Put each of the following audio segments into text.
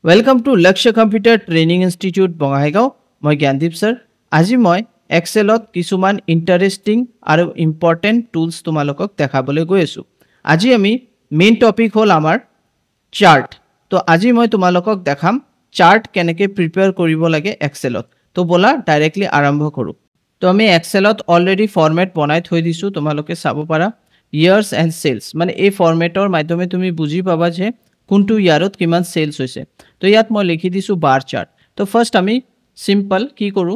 Welcome to Lakshya Computer Training Institute Bongaigaon. Moi Gyandeep sir. আজি moi Excelot কিছুমান interesting আৰু important tools তোমালোকক দেখাবলৈ গৈ আছো। আজি আমি মেইন টপিক হল আমাৰ চাৰ্ট। তো আজি মই তোমালোকক দেখাম চাৰ্ট কেনেকৈ প্ৰিপেয়াৰ কৰিব লাগে এক্সেলত। তো বলা ডাইৰেক্টলি আৰম্ভ কৰো। তো আমি এক্সেলত অলৰেডি ফৰমেট বনাই থৈ দিছো, তোমালোকে চাব পাৰা ইয়াৰ্স এণ্ড সেলস। মানে এই ফৰমেটৰ মাধ্যমে তুমি বুজি পাবা যে কোনটো ইয়াৰত কিমান সেলস হৈছে। তো ইয়াত মই লিখি দিছো বাৰ চাৰ্ট। তো ফাৰ্স্ট আমি সিম্পল কি কৰো,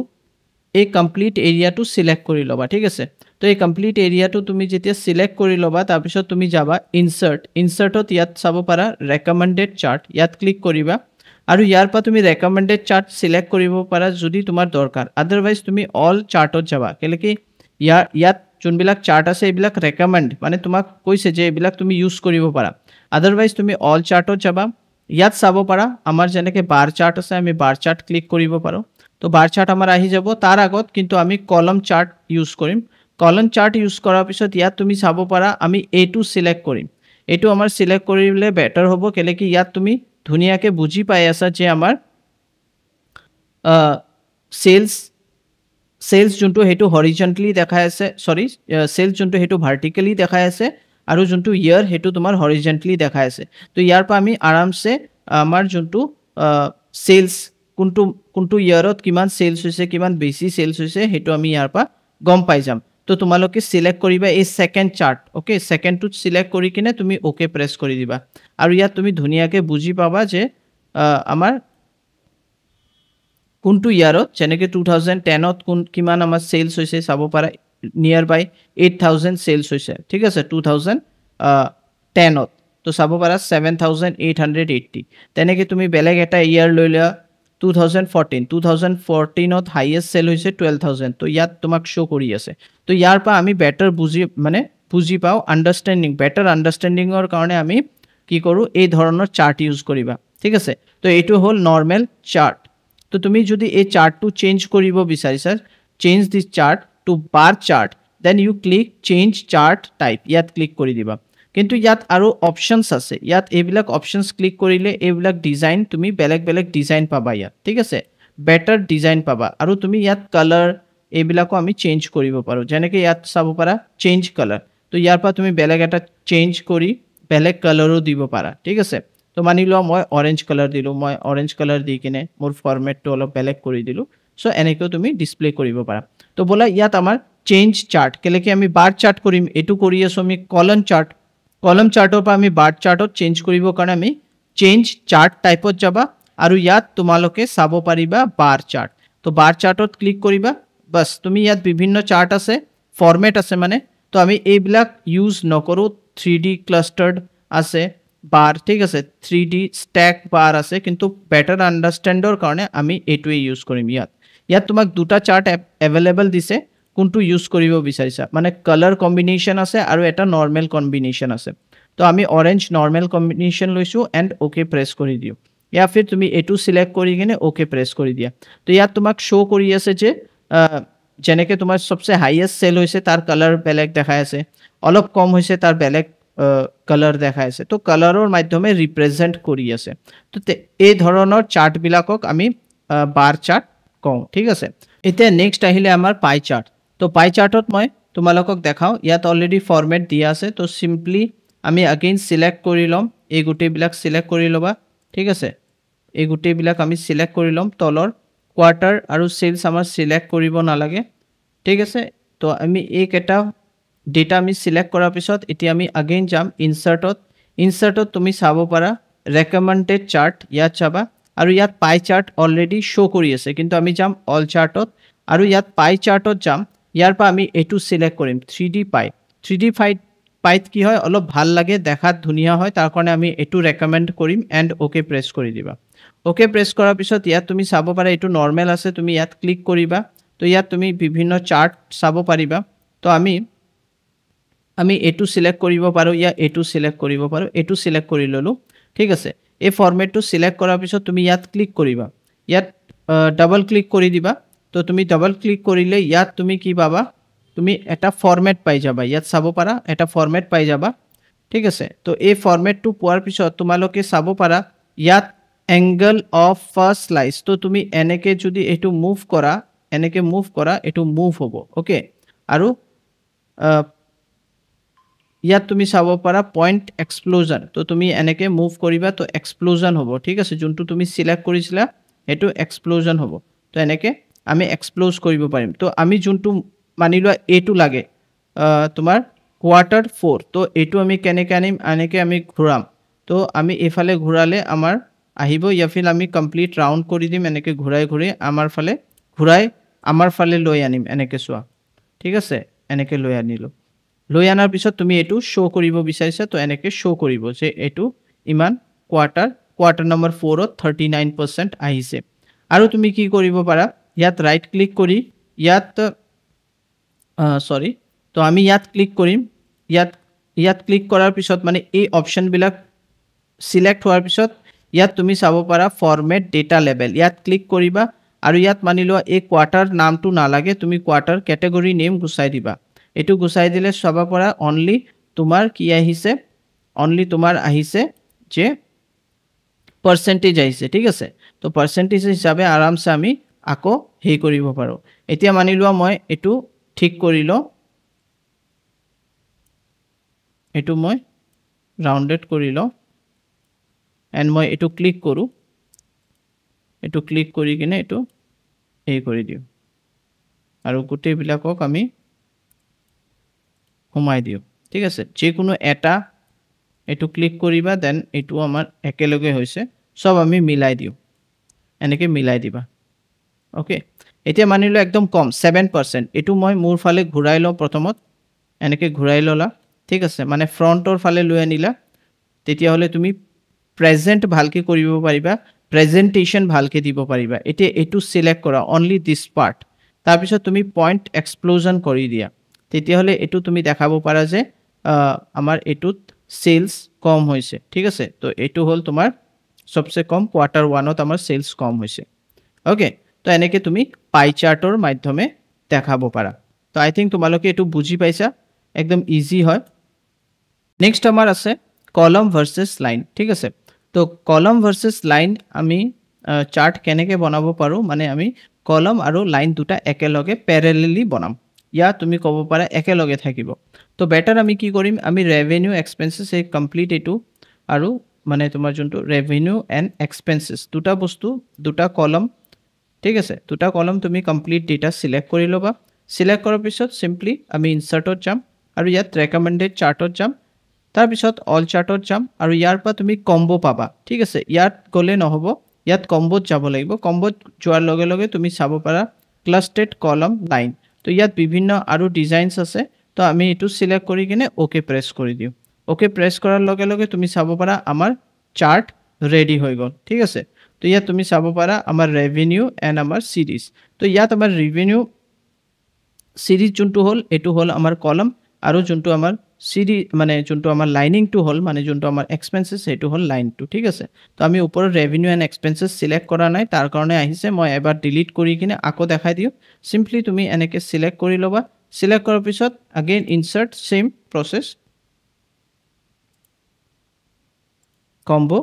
এই কমপ্লিট এৰিয়াটো সিলেক্ট কৰি লবা, ঠিক আছে। তো এই কমপ্লিট এৰিয়াটো তুমি যেতিয়া সিলেক্ট কৰি লবা, তাৰপিছত তুমি যাবা ইনসাৰ্টত ইয়াত চাব পাৰা ৰেকমেন্ডেড চাৰ্ট, ইয়াত ক্লিক কৰিবা আৰু ইয়াৰ পৰা তুমি ৰেকমেন্ডেড চাৰ্ট সিলেক্ট কৰিব পাৰা যদি তোমাৰ দৰকাৰ। আদাৰৱাইজ তুমি অল চাৰ্টত যাবা, কেলে কি ইয়াত যোনবিলাক চাৰ্ট আছে এইবিলাক ৰেকমেন্ড, মানে তোমাক কৈছে যে এইবিলাক তুমি ইউজ কৰিব পাৰা। আদাৰৱাইজ তুমি অল চাৰ্টত যাবা, ইয়াত চাব পাৰা আমাৰ যেনেকৈ বাৰ চাৰ্ট আছে, আমি বাৰ চাৰ্ট ক্লিক কৰিব পাৰো। তো বাৰ চাৰ্ট আমাৰ আহি যাব। তাৰ আগত কিন্তু আমি কলম চাৰ্ট ইউজ কৰিম। কলম চাৰ্ট ইউজ কৰাৰ পিছত ইয়াত তুমি চাব পাৰা আমি এইটো সিলেক্ট কৰিম। এইটো আমাৰ সিলেক্ট কৰিলে বেটাৰ হ'ব, কেলে কি ইয়াত তুমি ধুনীয়াকৈ বুজি পাই আছা যে আমাৰ সেলস যোনটো হেতু হৰিজন্টেলি দেখাই আছে, সৰি সেলস যোনটো হেতু ভাৰ্টিকেলি দেখাই আছে আৰু যোনটো ইয়াৰ হেতু তোমাৰ হৰিজন্টেলি দেখাই আছে। তো ইয়াৰ পৰা আমি আৰামছে আমাৰ যোনটো সেলস কোনটো ইয়াৰত কিমান সেলস হৈছে, কিমান বেছি সেলস হৈছে, হেতু আমি ইয়াৰ পৰা গম পাই যাম। তো তোমালোকে সিলেক্ট কৰিবা এই সেকেন্ড চাৰ্ট, ওকে। সেকেন্ডটো সিলেক্ট কৰি কিনে তুমি ওকে প্ৰেছ কৰি দিবা আৰু ইয়াত তুমি ধুনীয়াকৈ বুজি পাবা যে আমাৰ কোনটো ইয়াৰত, যেনেকৈ 2010ত কিমান আমাৰ সেলস হৈছে চাব পাৰা, নিয়াৰ বাই 8000 সেলস হৈছে, ঠিক আছে। 2010ত তো চাব পাৰা 7880। তেনেকৈ তুমি বেলেগ এটা ইয়াৰ লৈ লোৱা 2014ত হাইয়েষ্ট সেল হৈছে 12000। তো ইয়াত তোমাক শো কৰি আছে। তো ইয়াৰ পৰা আমি বেটাৰ বুজি পাওঁ, বেটাৰ আণ্ডাৰষ্টেণ্ডিঙৰ কাৰণে আমি কি কৰোঁ, এই ধৰণৰ চাৰ্ট ইউজ কৰিবা, ঠিক আছে। তো এইটো হ'ল নৰ্মেল চাৰ্ট। তো তুমি যদি এই চাৰ্টটো চেঞ্জ কৰিব বিচাৰিছা, change this chart to bar chart, then you click change chart type, ইয়াত ক্লিক কৰি দিবা। কিন্তু ইয়াত আৰু অপশনস আছে, ইয়াত এইবিলাক অপশনস ক্লিক কৰিলে এইবিলাক ডিজাইন তুমি বেলেগ ডিজাইন পাবা ইয়াত, ঠিক আছে। বেটাৰ ডিজাইন পাবা আৰু তুমি ইয়াত কালাৰ এইবিলাকো আমি চেঞ্জ কৰিব পাৰোঁ। যেনেকৈ ইয়াত চাব পাৰা চেঞ্জ কালাৰ, তো ইয়াৰ পৰা তুমি বেলেগ এটা চেঞ্জ কৰি বেলেগ কালাৰো দিব পাৰা, ঠিক আছে। তো মানি লোৱা মই অৰেঞ্জ কালাৰ দিলোঁ, মই অৰেঞ্জ কালাৰ দি কিনে মোৰ ফৰ্মেটটো অলপ বেলেগ কৰি দিলোঁ। চ' এনেকৈও তুমি ডিছপ্লে কৰিব পাৰা। তো বোলা ইয়াত আমাৰ চেঞ্জ চাৰ্ট, কেলে কি আমি বাৰ চাৰ্ট কৰিম, এইটো কৰি আছোঁ আমি কলম চাৰ্টৰ পৰা আমি বাৰ চাৰ্টত চেঞ্জ কৰিবৰ কাৰণে আমি চেঞ্জ চাৰ্ট টাইপত যাবা আৰু ইয়াত তোমালোকে চাব পাৰিবা বাৰ চাৰ্ট। তো বাৰ চাৰ্টত ক্লিক কৰিবা, বাছ তুমি ইয়াত বিভিন্ন চাৰ্ট আছে, ফৰ্মেট আছে মানে। তো আমি এইবিলাক ইউজ নকৰোঁ, 3D ক্লাষ্টাৰ্ড আছে বাৰ, ঠিক আছে, 3D ষ্টেক বাৰ আছে, কিন্তু বেটাৰ আণ্ডাৰষ্টেণ্ডৰ কাৰণে আমি এইটোৱে ইউজ কৰিম। ইয়াত তোমাক দুটা চাৰ্ট এভেইলেবল দিছে, কোনটো ইউজ কৰিব বিচাৰিছা, মানে কালাৰ কম্বিনেশ্যন আছে আৰু এটা নৰ্মেল কম্বিনেশ্যন আছে। তো আমি অৰেঞ্জ নৰ্মেল কম্বিনেশ্যন লৈছোঁ এণ্ড অ'কে প্ৰেছ কৰি দিওঁ, ইয়া ফিৰ তুমি এইটো সিলেক্ট কৰি কিনে অ'কে প্ৰেছ কৰি দিয়া। তো ইয়াত তোমাক শ্ব' কৰি আছে যে যেনেকৈ তোমাৰ সবচে হাইয়েষ্ট সেল হৈছে তাৰ কালাৰ বেলেগ দেখাই আছে, অলপ কম হৈছে তাৰ বেলেগ কালাৰ দেখাই আছে। তো কালাৰৰ মাধ্যমে ৰিপ্ৰেজেণ্ট কৰি আছে। তো এই ধৰণৰ চাৰ্টবিলাকক আমি বাৰ চাৰ্ট কওঁ, ঠিক আছে। এতিয়া নেক্সট আহিলে আমাৰ পাই চাৰ্ট। তো পাই চাৰ্টত মই তোমালোকক দেখাওঁ, ইয়াত অলৰেডি ফৰ্মেট দিয়া আছে। তো চিম্পলি আমি আগেইন সিলেক্ট কৰি ল'ম, এই গোটেইবিলাক সিলেক্ট কৰি ল'বা, ঠিক আছে। এই গোটেইবিলাক আমি সিলেক্ট কৰি ল'ম, তলৰ কোৱাৰ্টাৰ আৰু সেলস আমাৰ সিলেক্ট কৰিব নালাগে, ঠিক আছে। তো আমি এইকেইটা ডেটা আমি সিলেক্ট কৰাৰ পিছত এতিয়া আমি আগেইন যাম ইনসাৰ্টত তুমি চাব পাৰা ৰেকমেণ্ডেড চাৰ্ট, ইয়াত চাবা আৰু ইয়াত পাই চাৰ্ট অলৰেডি শ্ব' কৰি আছে, কিন্তু আমি যাম অল চাৰ্টত আৰু ইয়াত পাই চাৰ্টত যাম। ইয়াৰ পৰা আমি এইটো সিলেক্ট কৰিম 3D পাইত কি হয়, অলপ ভাল লাগে, দেখাত ধুনীয়া হয়, তাৰ কাৰণে আমি এইটো ৰেকমেণ্ড কৰিম এণ্ড অ'কে প্ৰেছ কৰি দিবা। অ'কে প্ৰেছ কৰাৰ পিছত ইয়াত তুমি চাব পাৰা এইটো নৰ্মেল আছে, তুমি ইয়াত ক্লিক কৰিবা। তো ইয়াত তুমি বিভিন্ন চাৰ্ট চাব পাৰিবা। তো আমি এইটো সিলেক্ট কৰিব পাৰোঁ, এইটো সিলেক্ট কৰিব পাৰোঁ, এইটো সিলেক্ট কৰি ল'লোঁ, ঠিক আছে। এই ফৰ্মেটটো সিলেক্ট কৰাৰ পিছত তুমি ইয়াত ক্লিক কৰিবা, ইয়াত ডাবল ক্লিক কৰি দিবা। তো তুমি ডাবল ক্লিক কৰিলে ইয়াত তুমি কি পাবা, তুমি এটা ফৰ্মেট পাই যাবা, ইয়াত চাব পাৰা এটা ফৰ্মেট পাই যাবা, ঠিক আছে। তো এই ফৰ্মেটটো পোৱাৰ পিছত তোমালোকে চাব পাৰা ইয়াত এংগল অফ ফাৰ্স্ট স্লাইস তো তুমি এনেকে যদি এইটো মুভ কৰা এইটো মুভ হ'ব ওকে আৰু ইয়াত তুমি চাব পাৰা পইণ্ট এক্সপ্লোজন তো তুমি এনেকে মুভ কৰিবা তো এক্সপ্লোজন হ'ব ঠিক আছে যোনটো তুমি সিলেক্ট কৰিছিলা এটো এক্সপ্লোজন হ'ব তো এনেকে আমি এক্সপ্লোজ কৰিব পাৰিম তো আমি যোনটো মানি লোৱা এটো লাগে তোমাৰ কোৱাৰ্টাৰ 4 তো এটো আমি কেনেকে আনিম এনেকে আমি ঘুৰাম তো আমি এফালে ঘুৰালে আমাৰ আহিব ইয়াফিল আমি কমপ্লিট ৰাউন্ড কৰি দিম এনেকে ঘুৰাই ঘুৰাই আমাৰ ফালে লৈ আনিম এনেকে চোৱা ঠিক আছে এনেকে লৈ আনিলো লৈ আনাৰ পিছত তুমি এটো শো কৰিব বিচাৰিছা তো এনেকে শো কৰিব যে এটো ইমান কোৱাৰ্টাৰ নম্বৰ 4 ত 39% আহিছে আৰু তুমি কি কৰিব পাৰা ইয়াত ৰাইট ক্লিক কৰি ইয়াত সৰি তো আমি ইয়াত ক্লিক কৰিম ইয়াত ক্লিক কৰাৰ পিছত মানে এই অপচন বিলাক সিলেক্ট হোৱাৰ পিছত ইয়াত তুমি চাব পাৰা ফৰমেট ডেটা লেবেল ইয়াত ক্লিক কৰিবা আৰু ইয়াত মানি লোৱা এই কোৱাৰ্টাৰ নামটো নালাগে তুমি কোৱাৰ্টাৰ ক্যাটেগৰি নেম গুছাই দিবা এটো গুছাই দিলে চাব পাৰা অনলি তোমাৰ কি আহিছে অনলি তোমাৰ আহিছে যে পাৰ্সেন্টেজ আহিছে ঠিক আছে তো পাৰ্সেন্টেজ হিচাপে আৰামছে আমি আকৌ হেই কৰিব পাৰো এতিয়া মানি লোৱা মই এটো ঠিক কৰিলো এটো মই ৰাউন্ডেড কৰিলো এন্ড মই এটো ক্লিক কৰো এটো ক্লিক কৰি কিনে এটো এই কৰি দিও আৰু গুটে বিলাকক আমি ঘুমাই দিও ঠিক আছে যে কোনো এটা এটো ক্লিক কৰিবা দেন এটো আমাৰ একেলগে হৈছে সব আমি মিলাই দিও এনেকে মিলাই দিবা ওকে এতিয়া মানিলো একদম কম 7% এটো মই মোৰ ফালে ঘুৰাই ল প্ৰথমত এনেকে ঘুৰাই ললা ঠিক আছে মানে ফ্ৰন্টৰ ফালে লৈ আনিলা তেতিয়া হলে তুমি প্ৰেজেন্ট ভালকে কৰিব পাৰিবা প্ৰেজেন্টেশন ভালকে দিব পাৰিবা এতিয়া এটো সিলেক্ট কৰা অনলি দিস পাৰ্ট তাৰ পিছত তুমি পইণ্ট এক্সপ্লোজন কৰি দিয়া তেতিয়া হলে এটো তুমি দেখাব পাৰা যে আমাৰ এটোত সেলস কম হৈছে ঠিক আছে তো এটো হল তোমাৰ সবচে কম কোয়াৰ্টাৰ 1 ত আমাৰ সেলস কম হৈছে ওকে তো এনেকে তুমি পাই চাৰ্টৰ মাধ্যমে দেখাব পাৰা তো আই থিংক তোমালোকে এটো বুজি পাইছা একদম ইজি হয় নেক্সট আমাৰ আছে কলম ভাৰ্সেস লাইন ঠিক আছে তো কলম ভাৰ্সেস লাইন আমি চাৰ্ট কেনেকে বনাব পাৰো মানে আমি কলম আৰু লাইন দুটা একেলগে প্যাৰালেলি বনাম ইয়া তুমি কব পাৰা একেলগে থাকিব তো বেটাৰ আমি কি কৰিম আমি ৰেভিনিউ এক্সপেন্সেস এই কমপ্লিট এটো আৰু মানে তোমাৰ যোনটো ৰেভিনিউ এন্ড এক্সপেন্সেস দুটা বস্তু দুটা কলম ঠিক আছে দুটা কলম তুমি কমপ্লিট ডেটা সিলেক্ট কৰি লবা সিলেক্ট কৰাৰ পিছত সিম্পলি আমি ইনসাৰ্টত যাম আৰু ইয়াত ৰেকমেন্ডেড চাৰ্টত যাম তাৰ পিছত অল চাৰ্টত যাম আৰু ইয়াৰ পৰা তুমি কম্বো পাবা ঠিক আছে ইয়াত গলে নহব ইয়াত কম্বোত যাব লাগিব কম্বোত যোৱাৰ লগে লগে তুমি চাব পাৰা ক্লাস্টাৰ্ড কলম লাইন তো ইয়াত বিভিন্ন আৰু ডিজাইনস আছে তো আমি এটো সিলেক্ট কৰি কিনে ওকে প্ৰেছ কৰি দিও ওকে প্ৰেছ কৰাৰ লগে লগে তুমি চাব পাৰা আমাৰ চাৰ্ট ৰেডি হৈ গল ঠিক আছে তো ইয়াত তুমি চাব পাৰা আমাৰ ৰেভিনিউ এন্ড আমাৰ সিৰিজ তো ইয়াত আমাৰ ৰেভিনিউ সিৰিজ যোনটো হল এটো হল আমাৰ কলম আৰু যোনটো আমাৰ সিৰিজ মানে যোনটো আমাৰ লাইনিং টু হল মানে যোনটো আমাৰ এক্সপেন্সেস এটো হল লাইন টু ঠিক আছে তো আমি ওপৰৰ ৰেভিনিউ এন্ড এক্সপেন্সেস সিলেক্ট কৰা নাই তাৰ কাৰণে আহিছে মই এবাৰ ডিলিট কৰি কিনে আকৌ দেখাই দিও সিম্পলি তুমি এনেকে সিলেক্ট কৰি লবা সিলেক্ট কৰাৰ পিছত again insert same process combo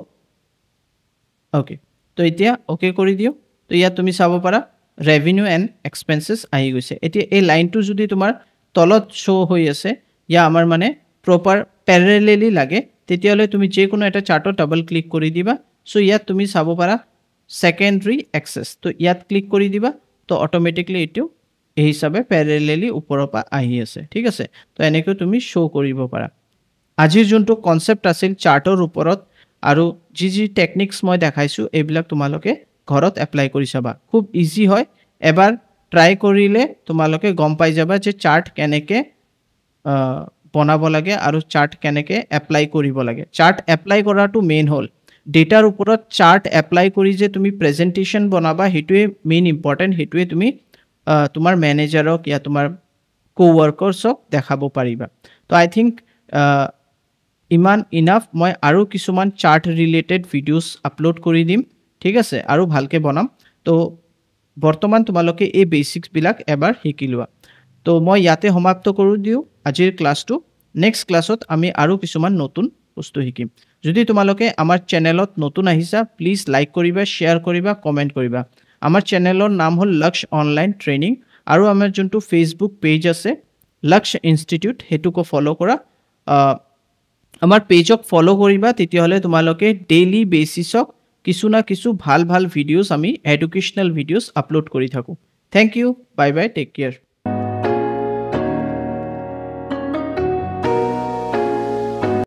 okay তো এতিয়া ওকে কৰি দিও তো ইয়াত তুমি চাব পাৰা ৰেভিনিউ এন্ড এক্সপেন্সেস আহি গৈছে এতিয়া এই লাইনটো যদি তোমাৰ তলত শো হৈ আছে ইয়া আমাৰ মানে প্ৰপাৰ প্যাৰালেলি লাগে তেতিয়ালে তুমি যে কোনো এটা চাৰ্টত ডাবল ক্লিক কৰি দিবা সো ইয়াত তুমি চাব পাৰা সেকেন্ডাৰী এক্সেস তো ইয়াত ক্লিক কৰি দিবা তো অটোমেটিক্যালি এটো এই হিচাপে প্যাৰালেলি ওপৰৰ পৰা আহি আছে ঠিক আছে তো এনেকৈ তুমি শো কৰিব পাৰা আজিৰ যোনটো কনসেপ্ট আছিল চাৰ্টৰ ওপৰত আৰু যি টেকনিক্স মই দেখাইছো এইবিলাক তোমালোকে ঘৰত এপ্লাই কৰি চাবা খুব ইজি হয় এবাৰ ট্ৰাই কৰিলে তোমালোকে গম পাই যাবা যে চাৰ্ট কেনেকে বনাব লাগে আৰু চাৰ্ট কেনেকে এপ্লাই কৰিব লাগে চাৰ্ট এপ্লাই কৰাটো মেইন হল ডেটাৰ ওপৰত চাৰ্ট এপ্লাই কৰি যে তুমি প্ৰেজেন্টেশন বনাবা হেতুৱে মেইন ইম্পৰ্টেন্ট হেতুৱে তুমি তোমাৰ ম্যানেজাৰক या তোমাৰ কোৱৰ্কাৰ্ছক দেখাব পাৰিবা তো আই থিংক ইমান ইনাফ মই আৰু কিছুমান চাৰ্ট ৰিলেটেড ভিডিওস আপলোড কৰি দিম ঠিক আছে আৰু ভালকে বনাম তো বৰ্তমান তোমালোকে এই বেসিক্স বিলাক এবাৰ শিকি লোৱা তো মই ইয়াতে সমাপ্ত কৰি দিও আজিৰ ক্লাছটো নেক্সট ক্লাছত আমি আৰু কিছুমান নতুন বস্তু শিকিম যদি তোমালোকে আমাৰ চেনেলত নতুন আহিছা প্লিজ লাইক কৰিবা শ্বেয়াৰ কৰিবা কমেণ্ট কৰিবা আমাৰ চেনেলৰ নাম হ'ল লক্ষ অনলাইন ট্ৰেইনিং আৰু আমাৰ যোনটো ফেচবুক পেজ আছে লক্ষ ইনষ্টিটিউট সেইটোকো ফ'ল' কৰা আমাৰ পেজক ফ'ল' কৰিবা তেতিয়াহ'লে তোমালোকে ডেইলি বেচিছত কিছু না কিছু ভাল ভাল ভিডিঅ'জ আমি এডুকেশ্যনেল ভিডিঅ'জ আপলোড কৰি থাকোঁ thank you bye bye take care